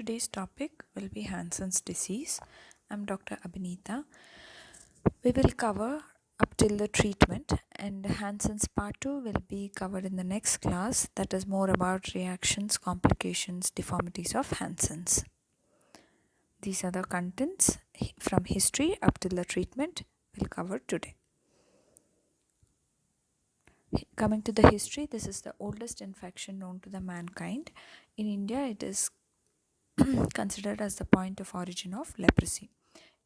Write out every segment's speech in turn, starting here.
Today's topic will be Hansen's disease. I'm Dr. Abhinita. We will cover up till the treatment, and Hansen's part 2 will be covered in the next class, that is more about reactions, complications, deformities of Hansen's. These are the contents from history up till the treatment we'll cover today. Coming to the history, this is the oldest infection known to the mankind. In India, it is considered as the point of origin of leprosy.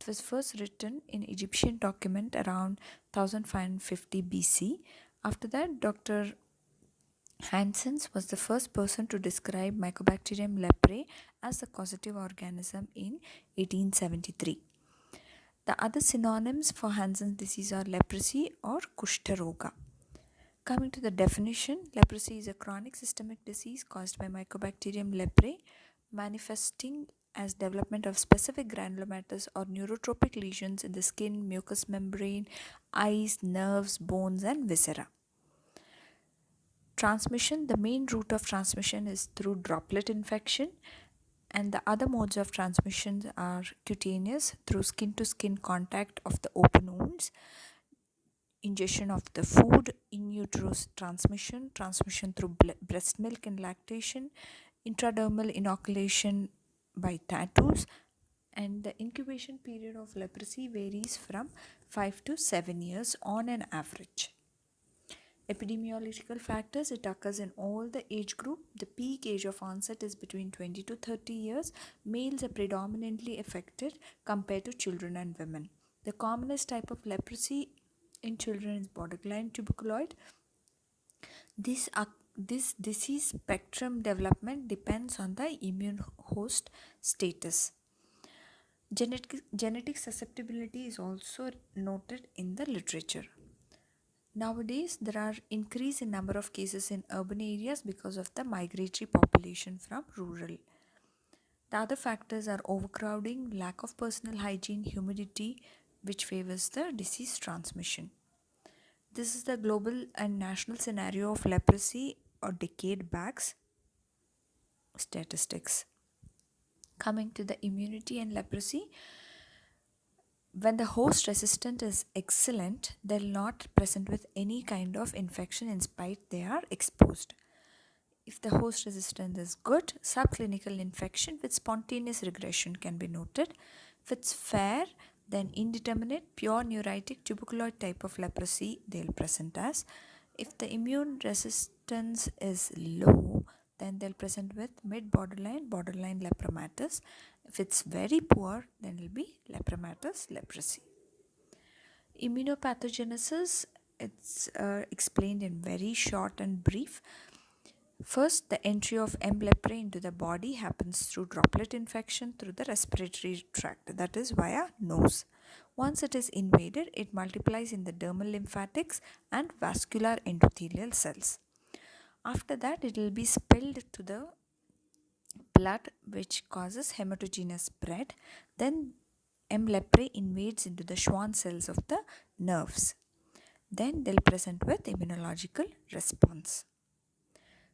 It was first written in Egyptian document around 1550 BC. After that, Dr. Hansen's was the first person to describe Mycobacterium leprae as a causative organism in 1873. The other synonyms for Hansen's disease are leprosy or Kushtaroga. Coming to the definition, leprosy is a chronic systemic disease caused by Mycobacterium leprae, manifesting as development of specific granulomatous or neurotropic lesions in the skin, mucous membrane, eyes, nerves, bones, and viscera. Transmission, the main route of transmission is through droplet infection, and the other modes of transmission are cutaneous, through skin to skin contact of the open wounds, ingestion of the food, in utero transmission, transmission through breast milk and lactation, intradermal inoculation by tattoos, and the incubation period of leprosy varies from 5 to 7 years on an average. Epidemiological factors, it occurs in all the age group. The peak age of onset is between 20 to 30 years. Males are predominantly affected compared to children and women. The commonest type of leprosy in children is borderline tuberculoid. This disease spectrum development depends on the immune host status. Genetic susceptibility is also noted in the literature. Nowadays, there are increase in number of cases in urban areas because of the migratory population from rural. The other factors are overcrowding, lack of personal hygiene, humidity, which favors the disease transmission. This is the global and national scenario of leprosy or decade back's statistics. Coming to the immunity and leprosy, when the host resistant is excellent, they'll not present with any kind of infection in spite they are exposed. If the host resistance is good, subclinical infection with spontaneous regression can be noted. If it's fair, then indeterminate, pure neuritic tuberculoid type of leprosy they'll present as. If the immune resistance is low, then they'll present with mid-borderline, borderline lepromatous. If it's very poor, then it'll be lepromatous leprosy. Immunopathogenesis, it's explained in very short and brief. First, the entry of M. leprae into the body happens through droplet infection through the respiratory tract, that is via nose. Once it is invaded, it multiplies in the dermal lymphatics and vascular endothelial cells. After that, it will be spilled to the blood, which causes hematogenous spread. Then M. leprae invades into the Schwann cells of the nerves. Then they'll present with immunological response.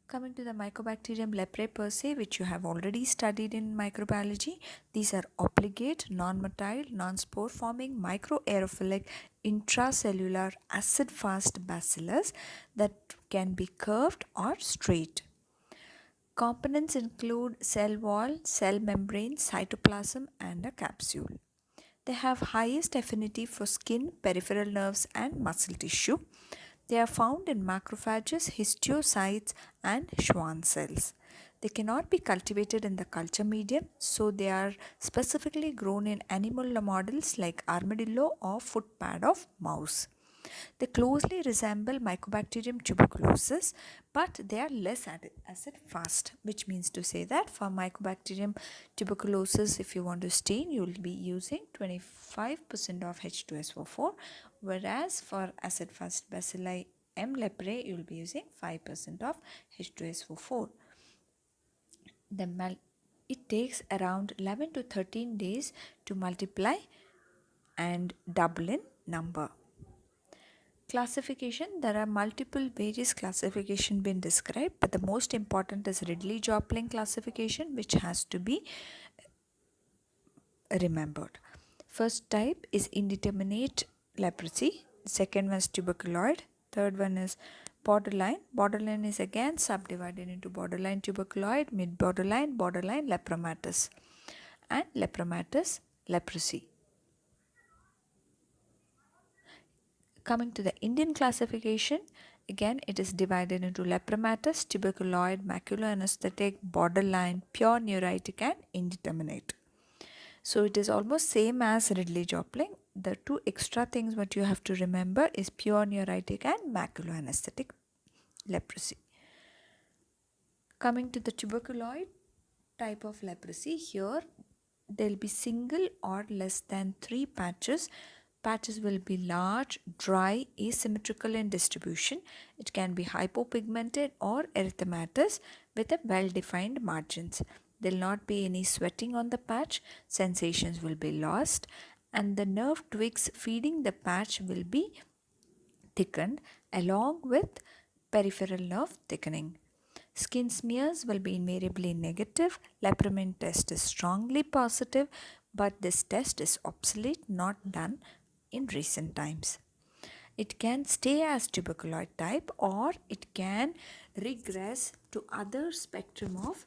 Coming to the Mycobacterium leprae per se, which you have already studied in microbiology, these are obligate, non-motile, non-spore forming, microaerophilic, intracellular, acid-fast bacillus that can be curved or straight. Components include cell wall, cell membrane, cytoplasm, and a capsule. They have highest affinity for skin, peripheral nerves, and muscle tissue. They are found in macrophages, histiocytes, and Schwann cells. They cannot be cultivated in the culture medium, so they are specifically grown in animal models like armadillo or footpad of mouse. They closely resemble Mycobacterium tuberculosis, but they are less acid fast, which means to say that for Mycobacterium tuberculosis, if you want to stain, you will be using 25% of H2SO4, whereas for acid fast bacilli M. leprae, you will be using 5% of H2SO4. It takes around 11 to 13 days to multiply and double in number. Classification, there are multiple various classification been described, but the most important is Ridley-Joplin classification, which has to be remembered. First type is indeterminate leprosy, second one is tuberculoid, third one is borderline. Borderline is again subdivided into borderline tuberculoid, mid borderline, borderline lepromatous, and lepromatous leprosy. Coming to the Indian classification, again it is divided into lepromatous, tuberculoid, maculoanesthetic, borderline, pure neuritic, and indeterminate. So it is almost same as Ridley-Joplin. The two extra things what you have to remember is pure neuritic and maculoanesthetic leprosy. Coming to the tuberculoid type of leprosy, here there will be single or less than 3 patches. Patches will be large, dry, asymmetrical in distribution. It can be hypopigmented or erythematous with a well-defined margins. There will not be any sweating on the patch, sensations will be lost, and the nerve twigs feeding the patch will be thickened along with peripheral nerve thickening. Skin smears will be invariably negative. Lepromin test is strongly positive, but this test is obsolete, not done in recent times. It can stay as tuberculoid type or it can regress to other spectrum of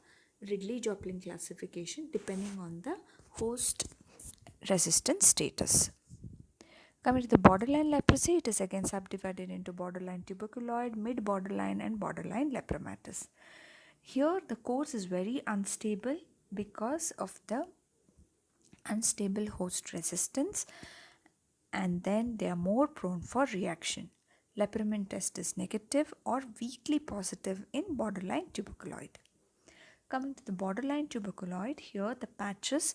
Ridley-Joplin classification depending on the host resistance status. Coming to the borderline leprosy, it is again subdivided into borderline tuberculoid, mid borderline, and borderline lepromatous. Here, the course is very unstable because of the unstable host resistance, and then they are more prone for reaction. Lepromin test is negative or weakly positive in borderline tuberculoid. Coming to the borderline tuberculoid, here the patches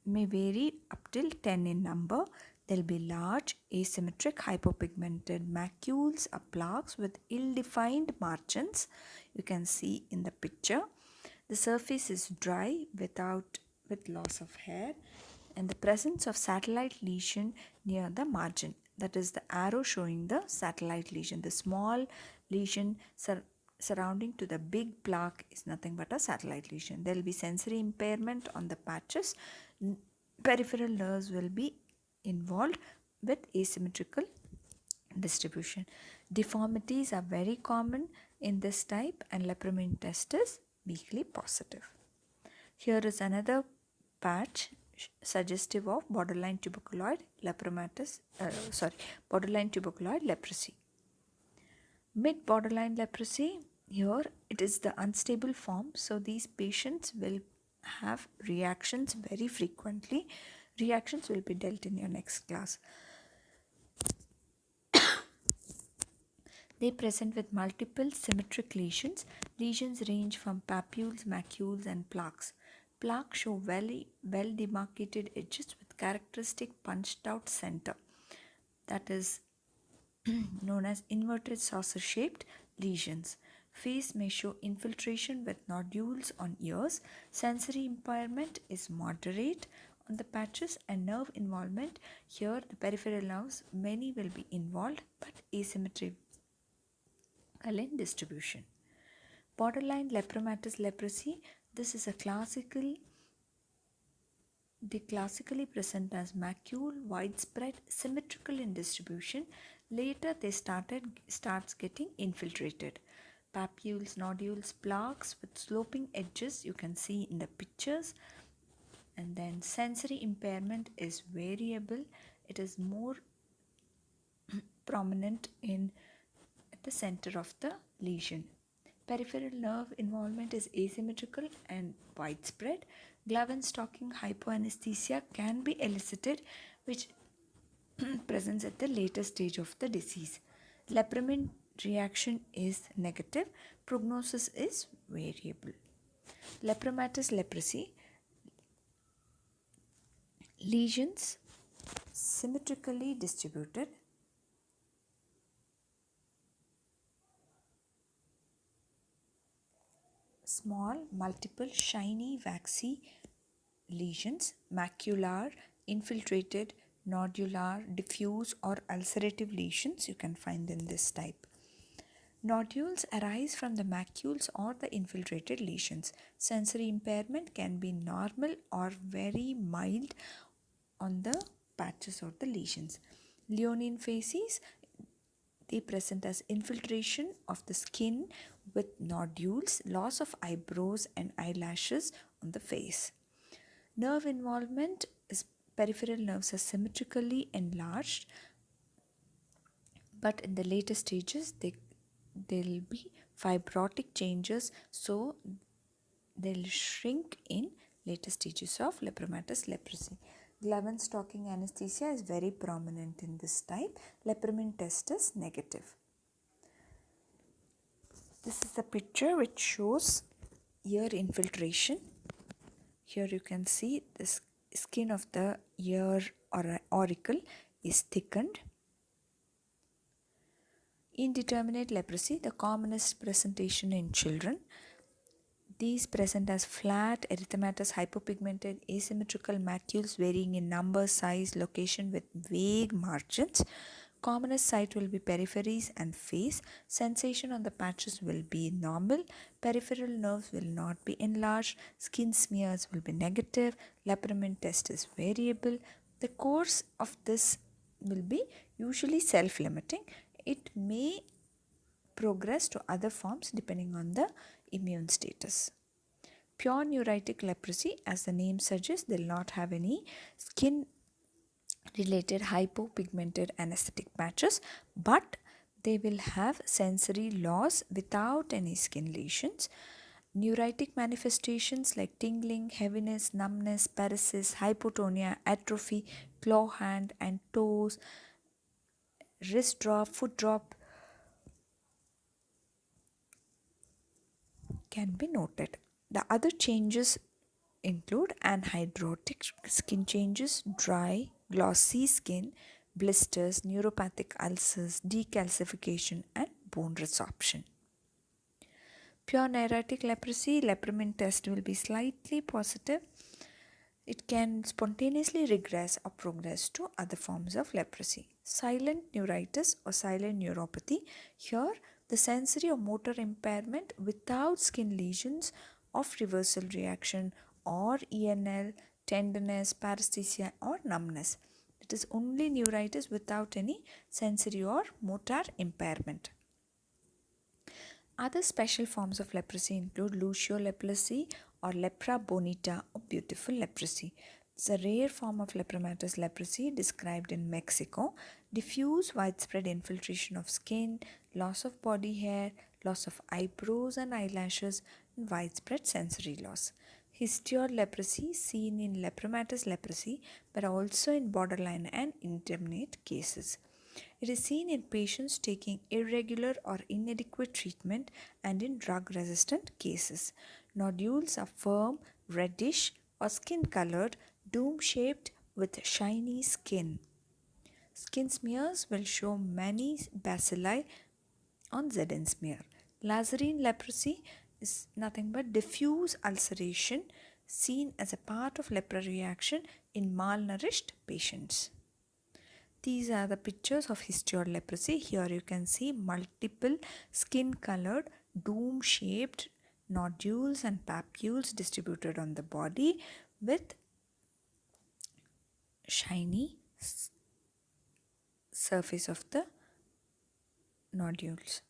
may vary up till 10 in number. They'll be large, asymmetric, hypopigmented macules or plaques with ill-defined margins. You can see in the picture. The surface is dry with loss of hair and the presence of satellite lesion near the margin. That is the arrow showing the satellite lesion. The small lesion surrounding to the big plaque is nothing but a satellite lesion. There will be sensory impairment on the patches. Peripheral nerves will be involved with asymmetrical distribution. Deformities are very common in this type and lepromin test is weakly positive. Here is another patch suggestive of borderline tuberculoid borderline tuberculoid leprosy. Mid borderline leprosy, here it is the unstable form, so these patients will have reactions very frequently. Reactions will be dealt in your next class. They present with multiple symmetric lesions. Lesions range from papules, macules, and plaques. Plaques show well demarcated edges with characteristic punched out center. That is known as inverted saucer shaped lesions. Face may show infiltration with nodules on ears. Sensory impairment is moderate on the patches and nerve involvement. Here the peripheral nerves, many will be involved but asymmetrical in distribution. Borderline lepromatous leprosy, this is a they classically present as macule, widespread, symmetrical in distribution. Later they starts getting infiltrated. Papules, nodules, plaques with sloping edges you can see in the pictures. And then sensory impairment is variable. It is more prominent at the center of the lesion. Peripheral nerve involvement is asymmetrical and widespread. Glove and stocking hypoanesthesia can be elicited, which presents at the later stage of the disease. Lepromin reaction is negative. Prognosis is variable. Lepromatous leprosy. Lesions symmetrically distributed. Small, multiple, shiny, waxy lesions, macular, infiltrated, Nodular, diffuse, or ulcerative lesions you can find in this type. Nodules arise from the macules or the infiltrated lesions. Sensory impairment can be normal or very mild on the patches or the lesions. Leonine facies, they present as infiltration of the skin with nodules, loss of eyebrows and eyelashes on the face. Nerve involvement is peripheral nerves are symmetrically enlarged, but in the later stages there'll be fibrotic changes, so they'll shrink in later stages of lepromatous leprosy. Glove and stocking anesthesia is very prominent in this type. Lepramin test is negative. This is a picture which shows ear infiltration. Here you can see the skin of the ear or auricle is thickened. Indeterminate leprosy, the commonest presentation in children. These present as flat, erythematous, hypopigmented, asymmetrical macules varying in number, size, location with vague margins. Commonest site will be peripheries and face. Sensation on the patches will be normal. Peripheral nerves will not be enlarged. Skin smears will be negative. Lepramin test is variable. The course of this will be usually self-limiting. It may progress to other forms depending on the immune status. Pure neuritic leprosy, as the name suggests, they will not have any skin related hypopigmented anesthetic patches, but they will have sensory loss without any skin lesions. Neuritic manifestations like tingling, heaviness, numbness, paresis, hypotonia, atrophy, claw hand and toes, wrist drop, foot drop can be noted. The other changes include anhydrotic skin changes, dry, glossy skin, blisters, neuropathic ulcers, decalcification, and bone resorption. Pure neuritic leprosy, lepramin test will be slightly positive. It can spontaneously regress or progress to other forms of leprosy. Silent neuritis or silent neuropathy. Here, the sensory or motor impairment without skin lesions of reversal reaction or ENL, tenderness, paresthesia, or numbness. It is only neuritis without any sensory or motor impairment. Other special forms of leprosy include lucio leprosy or lepra bonita or beautiful leprosy. It's a rare form of lepromatous leprosy described in Mexico. Diffuse widespread infiltration of skin, loss of body hair, loss of eyebrows and eyelashes, and widespread sensory loss. Histioid leprosy seen in lepromatous leprosy but also in borderline and indeterminate cases. It is seen in patients taking irregular or inadequate treatment and in drug resistant cases. Nodules are firm, reddish, or skin colored, dome shaped with shiny skin. Skin smears will show many bacilli on ZN smear. Lazarine leprosy is nothing but diffuse ulceration seen as a part of lepra reaction in malnourished patients. These are the pictures of histioid leprosy. Here you can see multiple skin colored dome shaped nodules and papules distributed on the body with shiny surface of the nodules.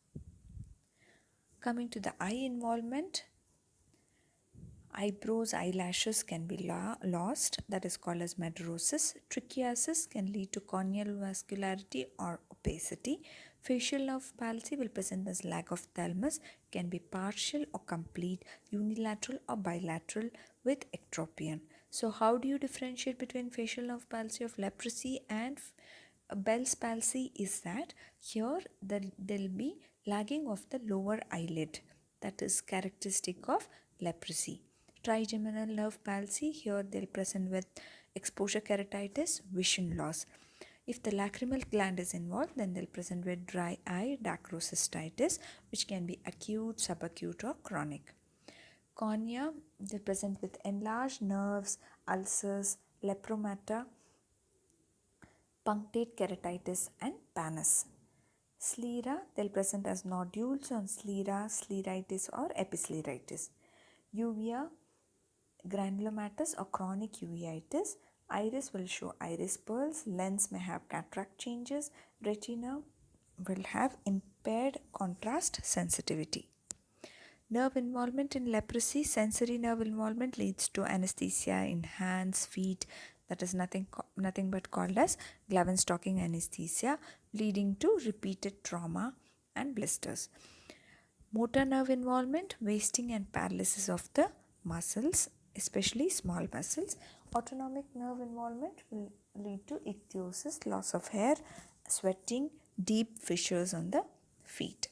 Coming to the eye involvement, eyebrows, eyelashes can be lost, that is called as madarosis. Trichiasis can lead to corneal vascularity or opacity. Facial nerve palsy will present as lack of thalamus, can be partial or complete, unilateral or bilateral with ectropion. So how do you differentiate between facial nerve palsy of leprosy and Bell's palsy? Is that here there'll be lagging of the lower eyelid, that is characteristic of leprosy. Trigeminal nerve palsy, here they'll present with exposure keratitis, vision loss. If the lacrimal gland is involved, then they'll present with dry eye, dacrocystitis, which can be acute, subacute, or chronic. Cornea, they present with enlarged nerves, ulcers, lepromata, punctate keratitis, and pannus. Sclera, they'll present as nodules on sclera, scleritis, or episcleritis. Uvea, granulomatous or chronic uveitis. Iris will show iris pearls. Lens may have cataract changes. Retina will have impaired contrast sensitivity. Nerve involvement in leprosy. Sensory nerve involvement leads to anesthesia in hands, feet. That is nothing but called as glove and stocking anesthesia, leading to repeated trauma and blisters. Motor nerve involvement, wasting and paralysis of the muscles, especially small muscles. Autonomic nerve involvement will lead to ichthyosis, loss of hair, sweating, deep fissures on the feet.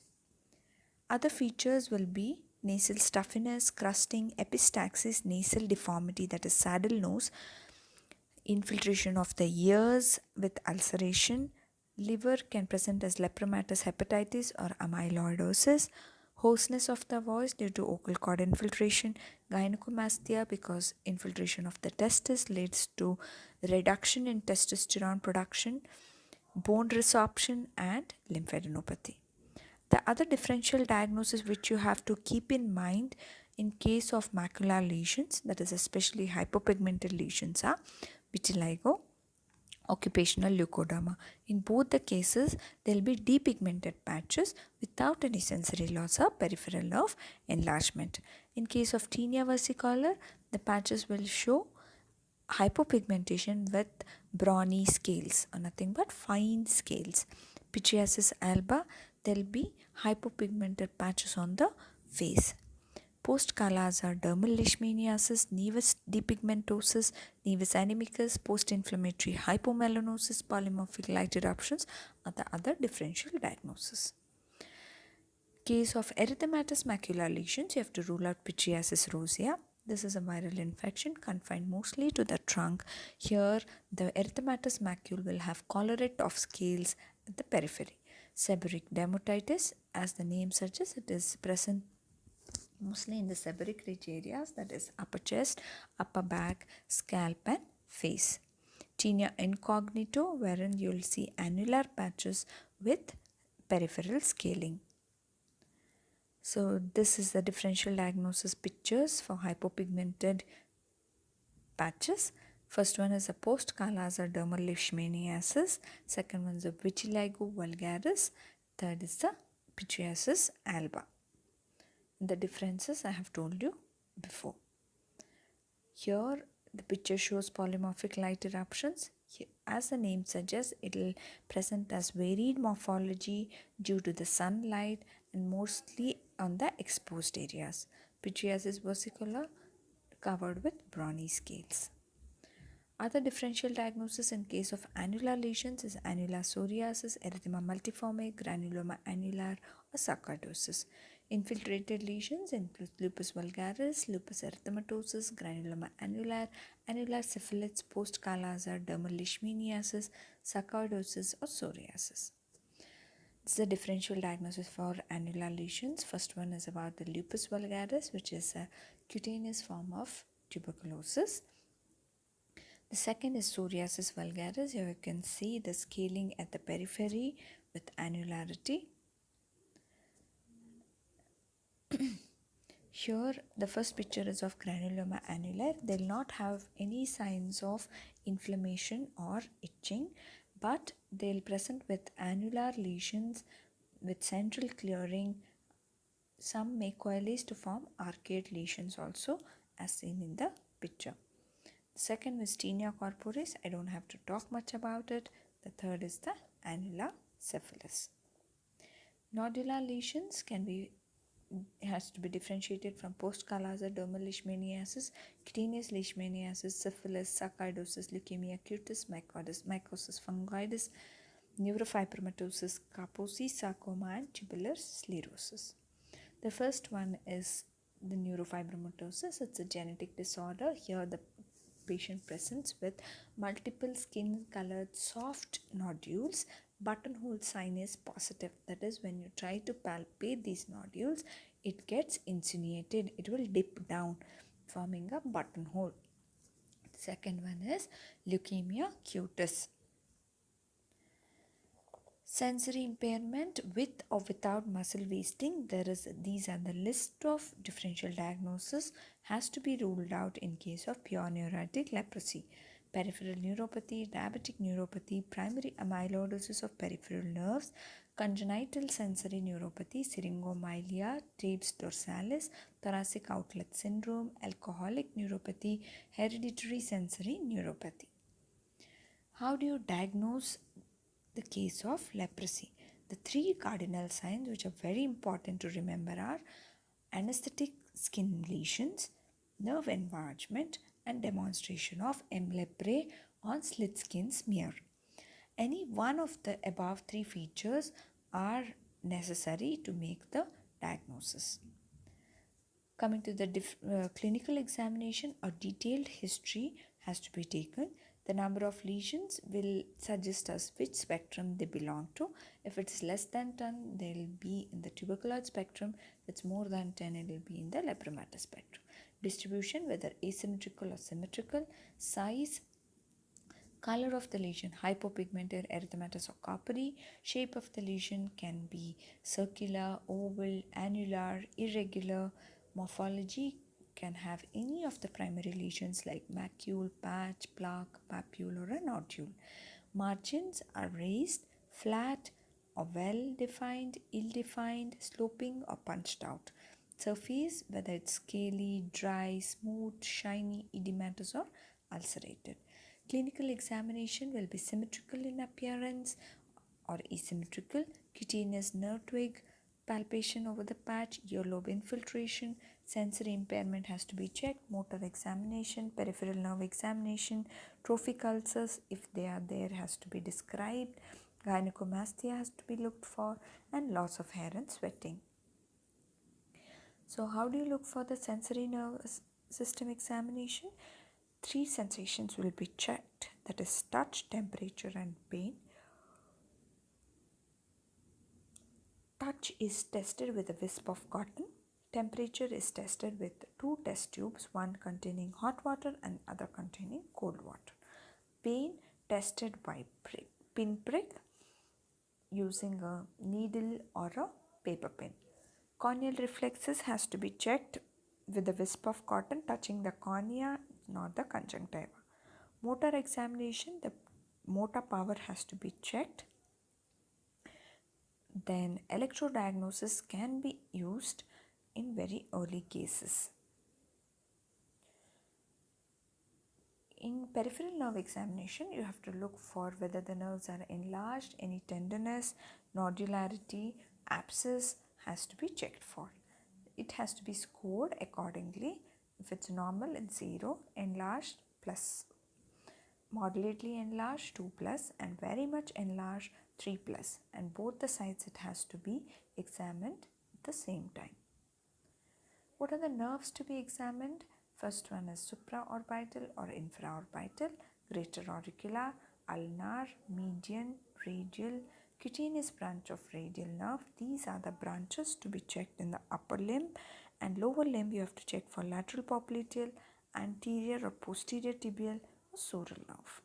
Other features will be nasal stuffiness, crusting, epistaxis, nasal deformity, that is saddle nose, infiltration of the ears with ulceration. Liver can present as lepromatous hepatitis or amyloidosis. Hoarseness of the voice due to vocal cord infiltration. Gynecomastia because infiltration of the testis leads to reduction in testosterone production. Bone resorption and lymphadenopathy. The other differential diagnosis which you have to keep in mind in case of macular lesions, that is especially hypopigmented lesions, are vitiligo, occupational leukoderma. In both the cases, there will be depigmented patches without any sensory loss or peripheral nerve enlargement. In case of tinea versicolor, the patches will show hypopigmentation with brawny scales or nothing but fine scales. Pityriasis alba, there will be hypopigmented patches on the face. Post-Kala-Azar dermal leishmaniasis, nevus depigmentosis, nevus animicus, post-inflammatory hypomelanosis, polymorphic light eruptions are the other differential diagnosis. Case of erythematous macular lesions, you have to rule out pityriasis rosea. This is a viral infection confined mostly to the trunk. Here, the erythematous macule will have collarette of scales at the periphery. Seborrheic dermatitis, as the name suggests, it is present mostly in the seborrheic ridge areas, that is upper chest, upper back, scalp and face. Tinea incognito, wherein you will see annular patches with peripheral scaling. So this is the differential diagnosis pictures for hypopigmented patches. First one is a post-Kala-Azar dermal leishmaniasis. Second one is a vitiligo vulgaris. Third is the pityriasis alba. The differences I have told you before. Here the picture shows polymorphic light eruptions. As the name suggests, it will present as varied morphology due to the sunlight and mostly on the exposed areas. Pityriasis versicolor covered with brawny scales. Other differential diagnosis in case of annular lesions is annular psoriasis, erythema multiforme, granuloma annular, or sarcoidosis. Infiltrated lesions include lupus vulgaris, lupus erythematosus, granuloma annular, annular syphilis, post-Kala-Azar dermal leishmaniasis, sarcoidosis, or psoriasis. This is a differential diagnosis for annular lesions. First one is about the lupus vulgaris, which is a cutaneous form of tuberculosis. The second is psoriasis vulgaris. Here you can see the scaling at the periphery with annularity. Here the first picture is of granuloma annular. They will not have any signs of inflammation or itching, but they will present with annular lesions with central clearing. Some may coalesce to form arcade lesions also, as seen in the picture. Second was tinea corporis. I don't have to talk much about it. The third is the annular syphilis. Nodular lesions has to be differentiated from post-Kala-Azar dermal leishmaniasis, cutaneous leishmaniasis, syphilis, sarcoidosis, leukemia cutis, mycosis fungoides, neurofibromatosis, Kaposi sarcoma, and tubular sclerosis. The first one is the neurofibromatosis. It's a genetic disorder. Here the patient presents with multiple skin colored soft nodules. Buttonhole sign is positive. That is, when you try to palpate these nodules, it gets insinuated. It will dip down, forming a buttonhole. The second one is leukemia cutis. Sensory impairment with or without muscle wasting. These are the list of differential diagnosis has to be ruled out in case of pure neuritic leprosy. Peripheral neuropathy, diabetic neuropathy, primary amyloidosis of peripheral nerves, congenital sensory neuropathy, syringomyelia, Trebs dorsalis, thoracic outlet syndrome, alcoholic neuropathy, hereditary sensory neuropathy. How do you diagnose the case of leprosy? The three cardinal signs which are very important to remember are anesthetic skin lesions, nerve enlargement, and demonstration of M. leprae on slit skin smear. Any one of the above three features are necessary to make the diagnosis. Coming to the clinical examination, a detailed history has to be taken. The number of lesions will suggest us which spectrum they belong to. If it's less than 10, they'll be in the tuberculoid spectrum. If it's more than 10, it will be in the lepromatous spectrum. Distribution, whether asymmetrical or symmetrical. Size, color of the lesion, hypopigmented, erythematous or coppery. Shape of the lesion can be circular, oval, annular, irregular. Morphology can have any of the primary lesions like macule, patch, plaque, papule or a nodule. Margins are raised, flat or well defined, ill defined, sloping or punched out. Surface, whether it's scaly, dry, smooth, shiny, edematous or ulcerated. Clinical examination will be symmetrical in appearance or asymmetrical. Cutaneous nerve twig, palpation over the patch, earlobe infiltration. Sensory impairment has to be checked. Motor examination, peripheral nerve examination. Trophic ulcers, if they are there, has to be described. Gynecomastia has to be looked for, and loss of hair and sweating. So how do you look for the sensory nervous system examination? Three sensations will be checked, that is touch, temperature and pain. Touch is tested with a wisp of cotton. Temperature is tested with two test tubes, one containing hot water and other containing cold water. Pain tested by pinprick using a needle or a paper pin. Corneal reflexes has to be checked with a wisp of cotton touching the cornea, not the conjunctiva. Motor examination, the motor power has to be checked. Then electrodiagnosis can be used in very early cases. In peripheral nerve examination, you have to look for whether the nerves are enlarged, any tenderness, nodularity, abscess has to be checked for. It has to be scored accordingly. If it's normal, it's 0, enlarged plus, moderately enlarged 2 plus, and very much enlarged 3 plus, and both the sides it has to be examined at the same time. What are the nerves to be examined? First one is supraorbital or infraorbital, greater auricular, ulnar, median, radial, cutaneous branch of radial nerve. These are the branches to be checked in the upper limb, and lower limb you have to check for lateral popliteal, anterior or posterior tibial or sural nerve.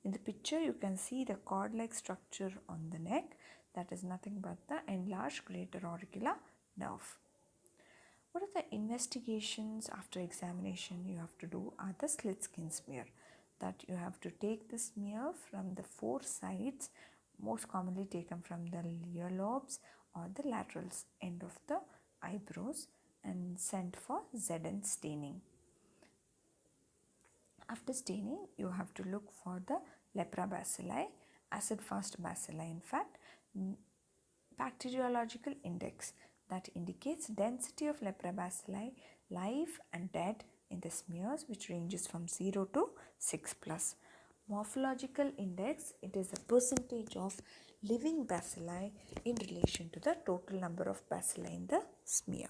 In the picture you can see the cord-like structure on the neck, that is nothing but the enlarged greater auricular nerve. What are the investigations after examination you have to do are the slit skin smear, that you have to take the smear from the four sides, most commonly taken from the earlobes or the lateral end of the eyebrows, and sent for Zn staining. After staining, you have to look for the leprabacilli, acid-fast bacilli in fact, bacteriological index that indicates density of leprabacilli live and dead in the smears, which ranges from 0 to 6 plus. Morphological index, it is the percentage of living bacilli in relation to the total number of bacilli in the smear.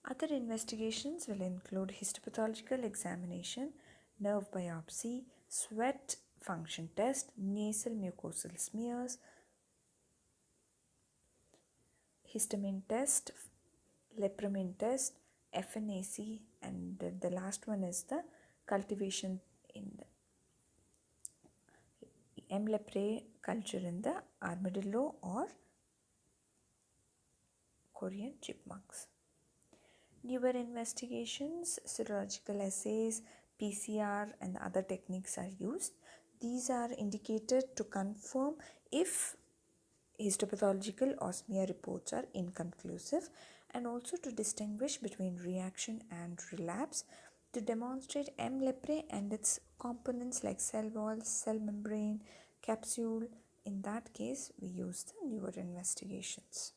Other investigations will include histopathological examination, nerve biopsy, sweat function test, nasal mucosal smears, histamine test, lepramin test, FNAC, and the last one is the cultivation in M. leprae culture in the armadillo or Korean chipmunks. Newer investigations, serological assays, PCR, and other techniques are used. These are indicated to confirm if histopathological or smear reports are inconclusive, and also to distinguish between reaction and relapse, to demonstrate M. leprae and its components like cell wall, cell membrane, capsule. In that case, we use the newer investigations.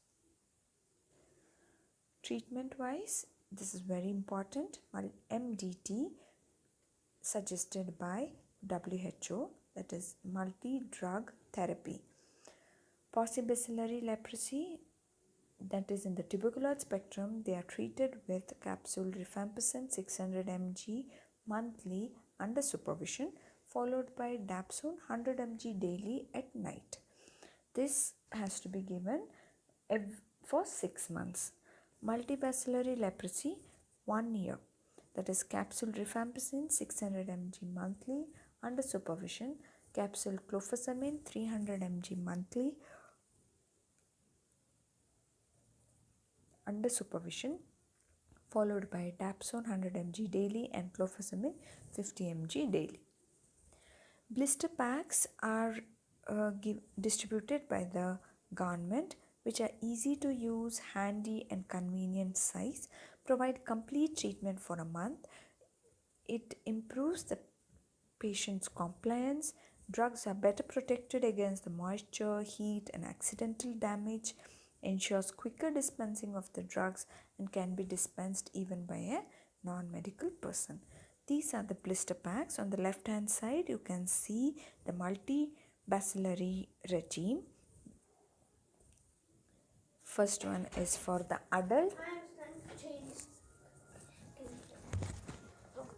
Treatment wise, this is very important. MDT suggested by WHO, that is multi drug therapy. Paucibacillary leprosy, that is in the tuberculosis spectrum, they are treated with capsule rifampicin 600 mg monthly under supervision, followed by dapsone 100 mg daily at night. This has to be given for 6 months. Multibacillary leprosy, 1 year, that is capsule rifampicin 600 mg monthly under supervision, capsule clofazimine 300 mg monthly under supervision, followed by dapsone 100 mg daily and clofazimine 50 mg daily. Blister packs are distributed by the government, which are easy to use, handy and convenient size, provide complete treatment for a month. It improves the patient's compliance. Drugs are better protected against the moisture, heat and accidental damage, ensures quicker dispensing of the drugs and can be dispensed even by a non-medical person. These are the blister packs. On the left hand side you can see the multi-bacillary regime. First one is for the adult.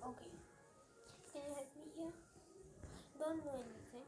Okay. Can you help me here? Don't do anything.